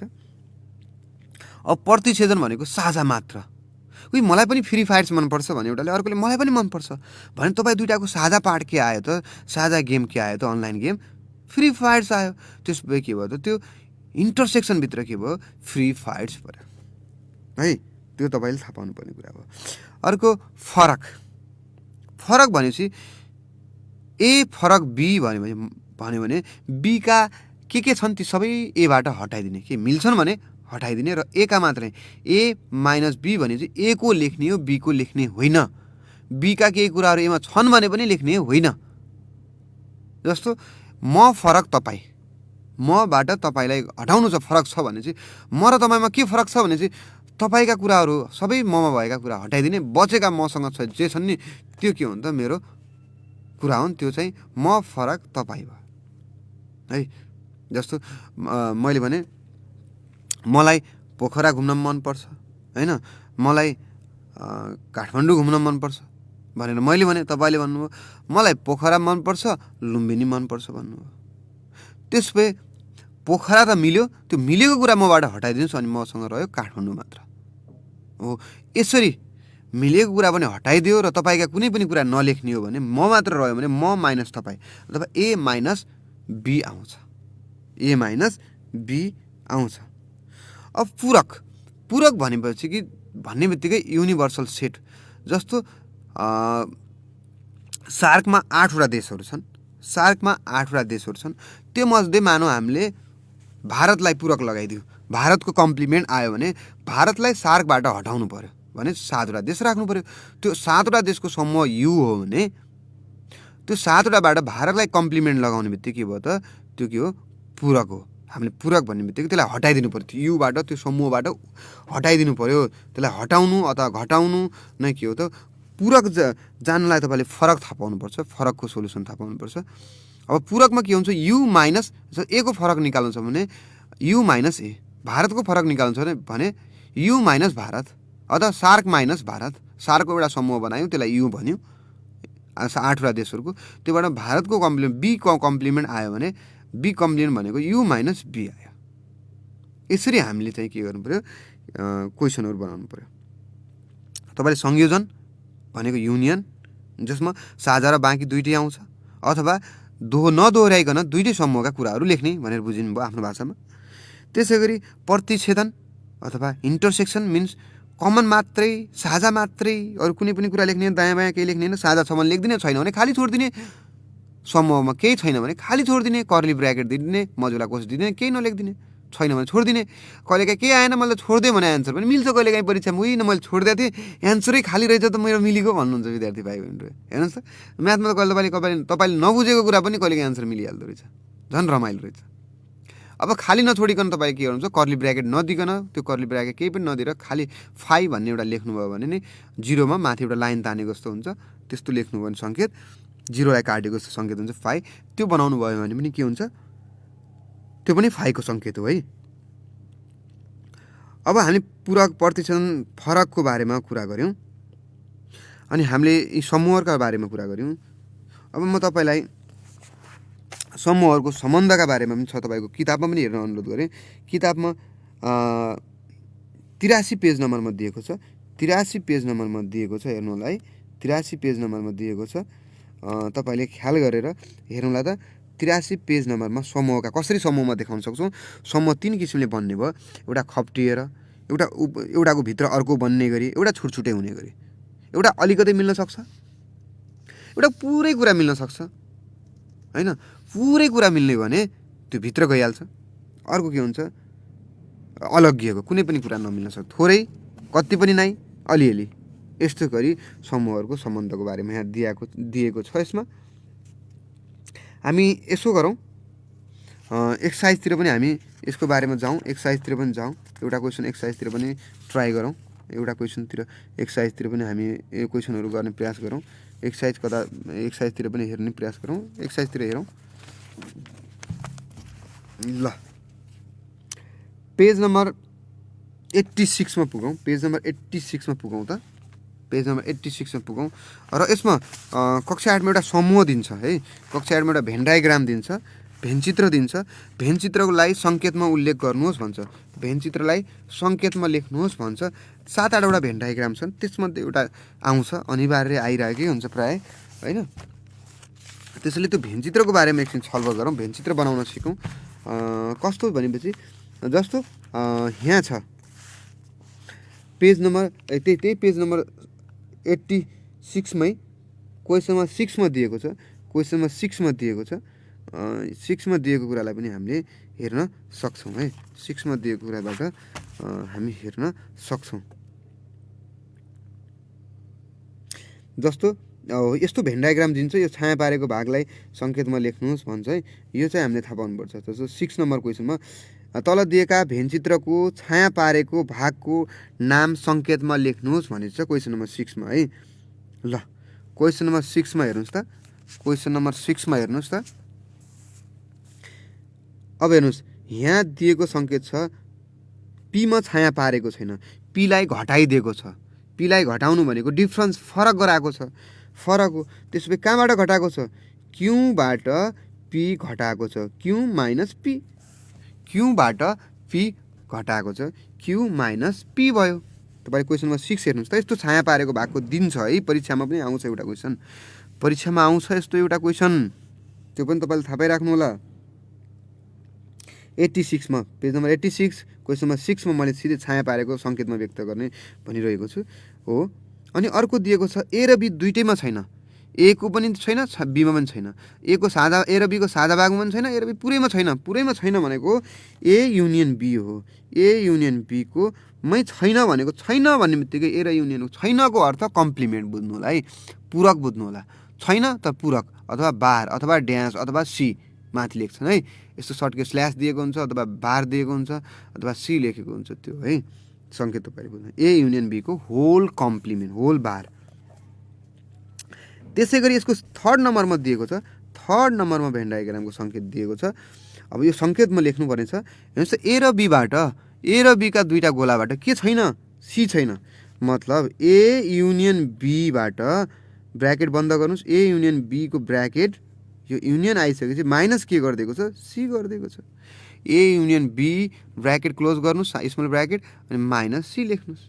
अब प्रतिच्छेदन भनेको साझा मात्र। उही मलाई पनि फ्री फायर्स मनपर्छ भने एउटाले, अर्कोले मलाई पनि मनपर्छ भने तपाईँ 2टाको साझा पार्ट के आयो त? साझा गेम के आयो त? अनलाइन गेम फ्री फायर्स आयो। त्यसपछि के भयो त? त्यो इन्टरसेक्सनभित्र के भयो? फ्री फायर्स पऱ्यो है। त्यो तपाईँले थाहा पाउनुपर्ने कुरा हो। अर्को फरक, फरक भनेपछि ए फरक बी भन्यो भने बीका के छन् ती सबै एबाट हटाइदिने, के मिल्छन् भने हटाइदिने, र ए का मात्रै, ए माइनस बी भने चाहिँ ए को लेख्ने हो, बी को लेख्ने होइन। बी का केही कुराहरू एमा छन् भने पनि लेख्ने होइन। जस्तो म फरक तपाईँ, मबाट तपाईँलाई हटाउनु छ, फरक छ भने चाहिँ म र तपाईँमा के फरक छ भने चाहिँ तपाईँका कुराहरू सबै ममा भएका कुरा हटाइदिने, बचेका मसँग जे छन् नि त्यो के हो त? मेरो कुरा हुन्। त्यो चाहिँ म फरक तपाईँ भयो है। जस्तो मैले भने मलाई पोखरा घुम्न मनपर्छ होइन, मलाई काठमाडौँ घुम्न मनपर्छ भनेर मैले भने, तपाईँले भन्नुभयो मलाई पोखरा मनपर्छ, लुम्बिनी मनपर्छ भन्नुभयो। त्यसपछि पोखरा त मिल्यो, त्यो मिलेको कुरा मबाट हटाइदिनुहोस् अनि मसँग रह्यो काठमाडौँ मात्र हो। यसरी मिलेको कुरा पनि हटाइदियो र तपाईँका कुनै पनि कुरा नलेख्ने हो भने म मात्र रह्यो भने म माइनस तपाईँ अथवा ए माइनस बी आउँछ, ए माइनस बी आउँछ। अब पूरक, पूरक भनेपछि कि भन्ने बित्तिकै युनिभर्सल सेट, जस्तो सार्कमा 8वटा देशहरू छन्, सार्कमा 8वटा देशहरू छन्, त्यो मध्ये मानौँ हामीले भारतलाई पूरक लगाइदियो, भारतको कम्प्लिमेन्ट आयो भने भारतलाई सार्कबाट हटाउनु पर्यो भने 7वटा देश राख्नु पर्यो। त्यो 7वटा देशको समूह यु हो भने त्यो 7वटाबाट भारतलाई कम्प्लिमेन्ट लगाउने बित्तिकै के भयो त, त्यो के हो, पूरक हो। हामीले पूरक भन्ने बित्तिकै त्यसलाई हटाइदिनु पर्यो, त्यो युबाट त्यो समूहबाट हटाइदिनु पर्यो। त्यसलाई हटाउनु अथवा घटाउनु नै के हो त, पूरक जानलाई तपाईँले फरक थाहा पाउनुपर्छ, फरकको सोल्युसन थाहा पाउनुपर्छ। अब पूरकमा के हुन्छ, यु माइनस ए को फरक निकाल्नु छ भने यु माइनस ए, भारतको फरक निकाल्नु छ भने यु माइनस भारत अथवा सार्क माइनस भारत। सार्कको एउटा समूह बनायौँ, त्यसलाई यु भन्यो, 8वटा देशहरूको, त्योबाट भारतको कम्प्लिमेन्ट बी को कम्प्लिमेन्ट आयो भने बी कम्प्लिमेन्ट भनेको यु माइनस बी आयो। यसरी हामीले चाहिँ के गर्नु पर्यो, क्वेसनहरू बनाउनु पर्यो। तपाईँले संयोजन भनेको युनियन, जसमा साझा र बाँकी दुइटै आउँछ, अथवा नदोहोऱ्याइकन दुइटै समूहका कुराहरू लेख्ने भनेर बुझिनु भयो आफ्नो भाषामा। त्यसै गरी प्रतिच्छेदन अथवा इन्टरसेक्सन मिन्स कमन मात्रै, साझा मात्रै, अरू कुनै पनि कुरा लेख्ने, दायाँ बायाँ केही लेख्ने होइन, साझा छ भने लेखिदिने, छैन भने खाली छोडिदिने, समूहमा केही छैन भने खाली छोडिदिने, कर्ली ब्र्याकेट दिने, मजुला कोष दिने, केही नलेखिदिने, छैन भने छोडिदिने। कहिलेकाहीँ केही आएन मैले छोडिदिएँ भने एन्सर पनि मिल्छ, कहिलेकाहीँ परीक्षामा उही मैले छोडिदिएको थिएँ एन्सरै खाली रहेछ त मेरो मिलेको भन्नुहुन्छ विद्यार्थी भाइ बहिनीहरू। हेर्नुहोस् त, म्याथमा त तपाईँले नबुझेको कुरा पनि कहिलेकाहीँ एन्सर मिलिहाल्दो रहेछ, झन् रमाइलो रहेछ। अब खाली नछोडिकन तपाईँ के गर्नुहुन्छ, कर्ली ब्र्याकेट नदिकन, त्यो कर्ली ब्र्याकेट केही पनि नदिएर खाली फाइ भन्ने एउटा लेख्नुभयो भने नि जिरोमा माथि एउटा लाइन तानेको जस्तो हुन्छ, त्यस्तो लेख्नुभयो भने सङ्केत, जिरोलाई काटेको जस्तो सङ्केत हुन्छ फाइ, त्यो बनाउनु भयो भने पनि के हुन्छ, त्यो पनि फाइको सङ्केत हो है। अब हामी पूरक, प्रतिच्छेदन, फरकको बारेमा कुरा गऱ्यौँ, अनि हामीले यी समूहहरूका बारेमा कुरा गऱ्यौँ। अब म तपाईँलाई समूहहरूको सम्बन्धका बारेमा पनि छ, तपाईँको किताबमा पनि हेर्न अनुरोध गरेँ। किताबमा 83 पेज नम्बरमा दिएको छ, 83 पेज नम्बरमा दिएको छ, हेर्नु होला है, 83 पेज नम्बरमा दिएको छ। तपाईँले ख्याल गरेर हेर्नु होला त, 83 पेज नम्बरमा समूहका कसरी समूहमा देखाउन सक्छौँ। समूह 3 किसिमले बन्ने भयो, एउटा खप्टिएर, एउटाको भित्र अर्को बन्ने गरी, एउटा छुटछुटै हुने गरी, एउटा अलिकति मिल्न सक्छ, एउटा पुरै कुरा मिल्न सक्छ होइन। पुरै कुरा मिल्ने भने त्यो भित्र गइहाल्छ, अर्को के हुन्छ, अलग्गिएको कुनै पनि कुरा नमिल्न सक्छ, थोरै, कति पनि नै, अलिअलि, यस्तो गरी समूहहरूको सम्बन्धको बारेमा यहाँ दिएको छ। यसमा हामी यसो गरौँ, एक्सर्साइजतिर पनि हामी यसको बारेमा जाउँ, एक्सर्साइजतिर पनि जाउँ, एउटा क्वेसन एक्सर्साइजतिर पनि ट्राई गरौँ, एउटा एक्सर्साइजतिर पनि हामी यो क्वेसनहरू गर्ने प्रयास गरौँ, एक्सर्साइजतिर पनि हेर्ने प्रयास गरौँ, एक्सर्साइजतिर हेरौँ ल। पेज नम्बर 86 मा पुगौँ, पेज नम्बर 86 मा पुगौँ त, पेज नम्बर 86 मा पुगौँ। र यसमा कक्षा 8मा एउटा समूह दिन्छ है, कक्षा 8मा एउटा भेन डायग्राम दिन्छ, भेनचित्र दिन्छ, भेनचित्रलाई सङ्केतमा उल्लेख गर्नुहोस् भन्छ, भेनचित्रलाई सङ्केतमा लेख्नुहोस् भन्छ। 7-8वटा भेन डायग्राम छन्, त्यसमध्ये एउटा आउँछ, अनिवार्य आइरहेकै हुन्छ प्रायः होइन। त्यसैले त्यो भेनचित्रको बारेमा एकछिन छलफल गरौँ, भेनचित्र बनाउन सिकौँ। कस्तो भनेपछि जस्तो यहाँ छ पेज नम्बर, त्यही पेज नम्बर 86 मै क्वेसनमा 6 मा दिएको छ, क्वेसनमा 6 मा दिएको छ, 6 मा दिएको कुरालाई पनि हामीले हेर्न सक्छौँ है, 6 मा दिएको कुराबाट हामी हेर्न सक्छौँ। जस्तो यस्तो भेन डायग्राम दिन्छ, यो छाया पारेको भागलाई सङ्केतमा लेख्नुहोस् भन्छ है, यो चाहिँ हामीले थाहा पाउनुपर्छ। जस्तो 6 नम्बर क्वेसनमा तल दिएका भेनचित्रको छाया पारेको भागको नाम सङ्केतमा लेख्नुहोस् भनेको छ क्वेसन नम्बर 6 मा है। ल क्वेसन नम्बर 6 मा हेर्नुहोस् त, क्वेसन नम्बर 6 मा हेर्नुहोस् त। अब हेर्नुहोस्, यहाँ दिएको सङ्केत छ पीमा छाया पारेको छैन, पीलाई घटाइदिएको छ, पीलाई घटाउनु भनेको डिफ्रेन्स, फरक गराएको छ, फरक हो। त्यसो भए कहाँबाट घटाएको छ, क्यूबाट पी घटाएको छ, क्यू माइनस पी, क्यूबाट पी घटाएको छ, क्यू माइनस पी भयो तपाईँले क्वेसन नम्बर 6 हेर्नुहोस् त। यस्तो छाया पारेको भएको दिन छ है, परीक्षामा पनि आउँछ एउटा क्वेसन, परीक्षामा आउँछ यस्तो एउटा क्वेसन, त्यो पनि तपाईँले थाहा पाइराख्नु होला। 86 मा, पेज नम्बर 86 क्वेसन नम्बर 6 मा मैले सिधै छाया पारेको सङ्केतमा व्यक्त गर्ने भनिरहेको छु हो। अनि अर्को दिएको छ ए र बी दुइटैमा छैन, ए को पनि छैन, बीमा पनि छैन, ए को साझा, ए र बी को साझा भागमा पनि छैन, ए र बी पुरैमा छैन। पुरैमा छैन भनेको ए युनियन बी हो। ए युनियन बी को मै छैन भनेको, छैन भन्ने बित्तिकै ए र युनियन छैनको अर्थ कम्प्लिमेन्ट बुझ्नु होला है, पूरक बुझ्नु होला। छैन त पूरक अथवा बार अथवा ड्यास अथवा सी माथि लेख्छन् है, यस्तो सर्टके स्ल्यास दिएको हुन्छ अथवा बार दिएको हुन्छ अथवा सी लेखेको हुन्छ, त्यो है सङ्केत तपाईँले बुझ्नु। ए युनियन बी को होल कम्प्लिमेन्ट, होल बार। त्यसै गरी यसको थर्ड नम्बरमा दिएको छ, थर्ड नम्बरमा भेन डायग्रामको सङ्केत दिएको छ। अब यो सङ्केतमा लेख्नुपर्ने छ, हेर्नुहोस् ए र बीबाट, ए र बीका दुईवटा गोलाबाट के छैन, सी छैन। मतलब ए युनियन बीबाट ब्र्याकेट बन्द गर्नुहोस्, ए युनियन बी को ब्र्याकेट, यो युनियन आइसकेपछि माइनस के गरिदिएको छ, सी गरिदिएको छ। A union B bracket close गर्नुहोस्, स्मल ब्र्याकेट, अनि माइनस सी लेख्नुहोस्।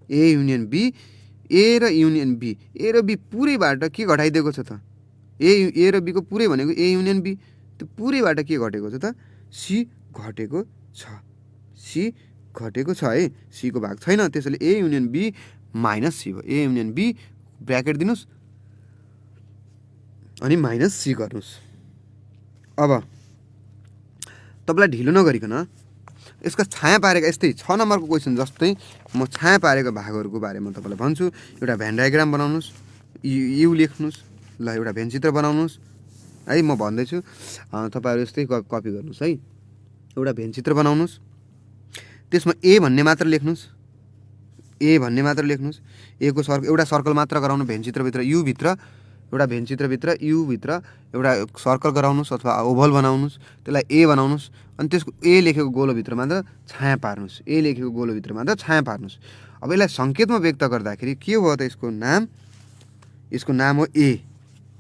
ए युनियन बी, ए र युनियन बी, ए र बी पुरैबाट के घटाइदिएको छ त, ए र बी को पुरै भनेको ए युनियन बी, त्यो पुरैबाट के घटेको छ त, सी घटेको छ, सी घटेको छ है, सी को भाग छैन। त्यसैले A union B minus C भयो। ए युनियन बी ब्र्याकेट दिनुहोस् अनि माइनस सी गर्नुहोस्। अब तपाईँलाई ढिलो नगरिकन यसका छाया पारेका यस्तै 6 नम्बरको क्वेसन जस्तै म छाया पारेको भागहरूको बारेमा तपाईँलाई भन्छु। एउटा भेन डायग्राम बनाउनुहोस्, यु लेख्नुहोस्, ल एउटा भेन चित्र बनाउनुहोस् है, म भन्दैछु तपाईँहरू यस्तै कपी गर्नुहोस् है। एउटा भेन चित्र बनाउनुहोस्, त्यसमा ए भन्ने मात्र लेख्नुहोस्, ए भन्ने मात्र लेख्नुहोस्। ए को एउटा सर्कल मात्र गराउनु भेन चित्रभित्र, युभित्र एउटा भेन चित्रभित्र युभित्र एउटा सर्कल गराउनुहोस् अथवा ओभल बनाउनुहोस्, त्यसलाई ए बनाउनुहोस्। अनि त्यसको ए लेखेको गोलोभित्र मात्र छाया पार्नुहोस्, ए लेखेको गोलोभित्र मात्र छाया पार्नुहोस्। अब यसलाई सङ्केतमा व्यक्त गर्दाखेरि के भयो त, यसको नाम, यसको नाम हो ए,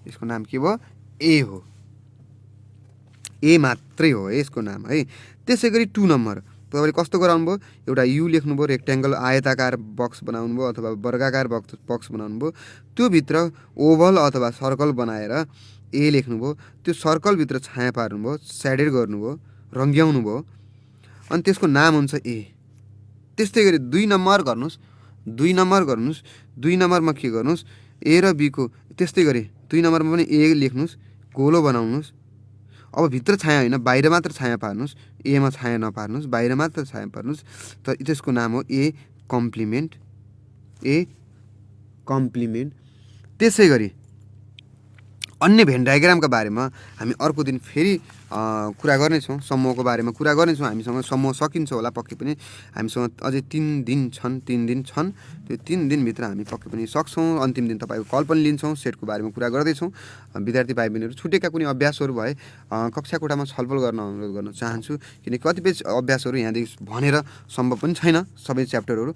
यसको नाम के भयो, ए हो, ए मात्रै हो यसको नाम है। त्यसै गरी 2 नम्बर तपाईँले कस्तो गराउनु भयो, एउटा यु लेख्नुभयो, रेक्ट्याङ्गल आयताकार बक्स बनाउनु भयो अथवा वर्गाकार बक्स बनाउनु भयो, त्योभित्र ओभल अथवा सर्कल बनाएर ए लेख्नुभयो, त्यो सर्कलभित्र छाया पार्नुभयो, स्याडेड गर्नुभयो, रङ्ग्याउनु भयो, अनि त्यसको नाम हुन्छ ए। त्यस्तै गरी 2 नम्बर गर्नुहोस्, 2 नम्बर गर्नुहोस्, 2 नम्बरमा के गर्नुहोस्, ए र बी को त्यस्तै गरी 2 नम्बरमा पनि ए लेख्नुहोस्, गोलो बनाउनुहोस्। अब भित्र छाया होइन, बाहिर मात्र छाया पार्नुहोस्, एमा छाया नपार्नुहोस्, बाहिर मात्र छाया पार्नुहोस्। त त्यसको नाम हो ए कम्प्लिमेन्ट, ए कम्प्लिमेन्ट। त्यसै गरी अन्य भेन डायग्रामका बारेमा हामी अर्को दिन फेरि कुरा गर्नेछौँ, समूहको बारेमा कुरा गर्नेछौँ। हामीसँग समूह सकिन्छ होला पक्कै पनि, हामीसँग अझै 3 दिन छन्, 3 दिन छन्, त्यो 3 दिनभित्र हामी पक्कै पनि सक्छौँ। अन्तिम दिन तपाईँको कल पनि लिन्छौँ, सेटको बारेमा कुरा गर्दैछौँ। विद्यार्थी भाइ बहिनीहरू छुटेका कुनै अभ्यासहरू भए कक्षा कोठामा छलफल गर्न अनुरोध गर्न चाहन्छु, किनकि कतिपय अभ्यासहरू यहाँदेखि भनेर सम्भव पनि छैन। सबै च्याप्टरहरू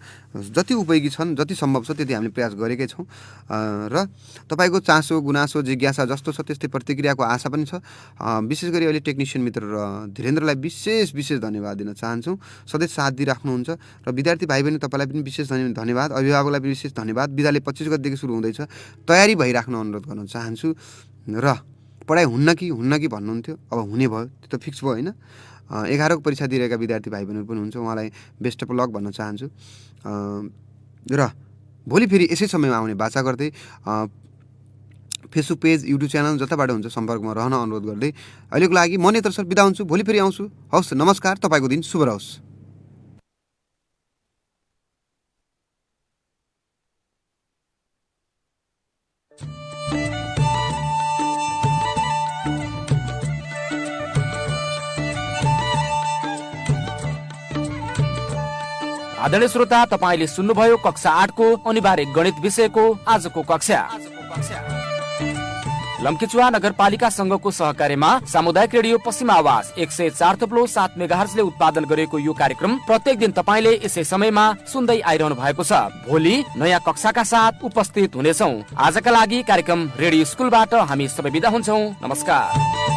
जति उपयोगी छन्, जति सम्भव छ त्यति हामीले प्रयास गरेकै छौँ र तपाईँको चासो गुनासो जिज्ञासा जस्तो छ त्यस्तै प्रतिक्रियाको आशा पनि छ। विशेष गरी अहिले टेक्निसियन मित्र र धीरेन्द्रलाई विशेष धन्यवाद दिन चाहन्छौँ, सधैँ साथ दिइराख्नुहुन्छ। र विद्यार्थी भाइ बहिनी तपाईँलाई पनि विशेष धन्यवाद, अभिभावकलाई पनि विशेष धन्यवाद। विद्यालय 25 गतेदेखि सुरु हुँदैछ, तयारी भइराख्न अनुरोध गर्न चाहन्छु। र पढाइ हुन्न कि भन्नुहुन्थ्यो, अब हुने भयो, त्यो त फिक्स भयो होइन। 11को परीक्षा दिइरहेका विद्यार्थी भाइ बहिनीहरू पनि हुन्छ, उहाँलाई बेस्ट अफ लक भन्न चाहन्छु। र भोलि फेरि यसै समयमा आउने बाचा गर्दै फेसबुक पेज, युट्युब च्यानल जताबाट हुन्छ सम्पर्कमा रहन अनुरोध गर्दै अहिलेको लागि म नेत्र सर बिदा हुन्छु। भोलि फेरि आउँछु। हवस्, नमस्कार, तपाईँको दिन शुभ रहोस्। आदरणीय श्रोता, तपाईँले सुन्नुभयो कक्षा 8 को अनिवार्य गणित विषयको आजको कक्षा। लम्कीचुवा नगरपालिका संघको सहकार्यमा सामुदायिक रेडियो पश्चिम आवाज 104.7 मेगाहर्जले उत्पादन गरेको यो कार्यक्रम प्रत्येक दिन तपाईँले यसै समयमा सुन्दै आइरहनु भएको छ। भोलि नयाँ कक्षाका साथ उपस्थित हुनेछौँ। आजका लागि कार्यक्रम रेडियो स्कुलबाट हामी सबै बिदा हुन्छौँ। नमस्कार।